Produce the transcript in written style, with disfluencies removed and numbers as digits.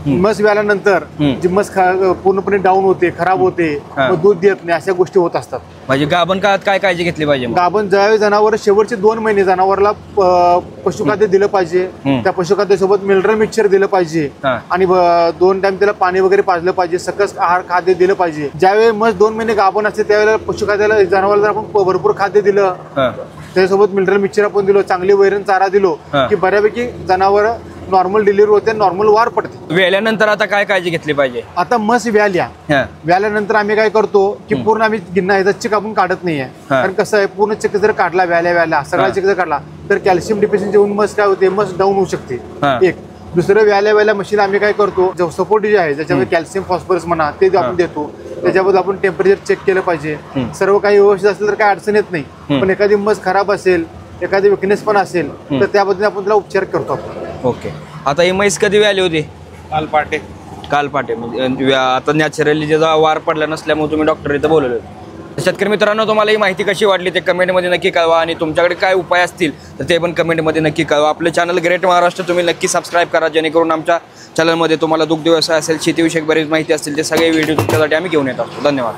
म्हस व्याल्यानंतर जी म्हस पूर्णपणे डाऊन होते, खराब होते, दूध देत नाही, अशा गोष्टी होत असतात. म्हणजे गाभण काळात काय काळजी घेतली पाहिजे? गाभण ज्यावेळी जनावर शेवटचे 2 महिने जनावरला पशुखाद्य दिलं पाहिजे. त्या पशुखाद्यासोबत मिनरल मिक्सचर दिलं पाहिजे आणि 2 टाइम त्याला पाणी वगैरे पाजलं पाहिजे, सकस आहार खाद्य दिलं पाहिजे. ज्यावेळी म्हस 2 महिने गाभण असते त्यावेळेला पशुखाद्याला जनावरला आपण भरपूर खाद्य दिलं, त्याच्यासोबत मिनरल मिक्सचर आपण दिलो, चांगली वैरण चारा दिलो की बऱ्यापैकी जनावर नॉर्मल डिलिव्हरी होते, नॉर्मल वार पडते. वेल्यानंतर आता काय काळजी घेतली पाहिजे? आता म्हस व्याल्यानंतर आम्ही काय करतो की पूर्ण आम्ही गिन्ना चिक आपण काढत नाहीये. कारण कसं आहे, पूर्ण चिक जर काढला व्याल्या सगळा चिक जर काढला तर कॅल्शियम डिफिशियन्सी होऊन म्हस काय होते, म्हस डाऊन होऊ शकते. एक दुसरं व्याल्या मशीन आम्ही काय करतो, जो सपोर्ट जे आहे ज्याच्यामध्ये कॅल्शियम फॉस्फरस म्हणा ते आपण देतो. त्याच्याबद्दल आपण टेम्परेचर चेक केलं पाहिजे. सर्व काही व्यवस्थित असेल तर काही अडचण येत नाही. पण एखादी म्हस खराब असेल, एखादी विकनेस पण असेल तर त्याबद्दल आपण त्याला उपचार करतो. ओके. आता ही म्हैस कधी व्याली होती? काल पाटे. म्हणजे आता नॅचरली ज्याचा वार पडला नसल्यामुळे तुम्ही डॉक्टर इथं बोलवले. शेतकरी मित्रांनो, तुम्हाला ही माहिती कशी वाटली ते कमेंटमध्ये नक्की कळवा आणि तुमच्याकडे काय उपाय असतील तर ते पण कमेंटमध्ये नक्की कळवा. आपलं चॅनल ग्रेट महाराष्ट्र तुम्ही नक्की सबस्क्राईब करा, जेणेकरून आमच्या चॅनलमध्ये तुम्हाला दुग्ध व्यवसाय असेल, शेतीविषयक बरीच माहिती असतील ते सगळे व्हिडिओ तुमच्यासाठी आम्ही घेऊन येत असतो. धन्यवाद.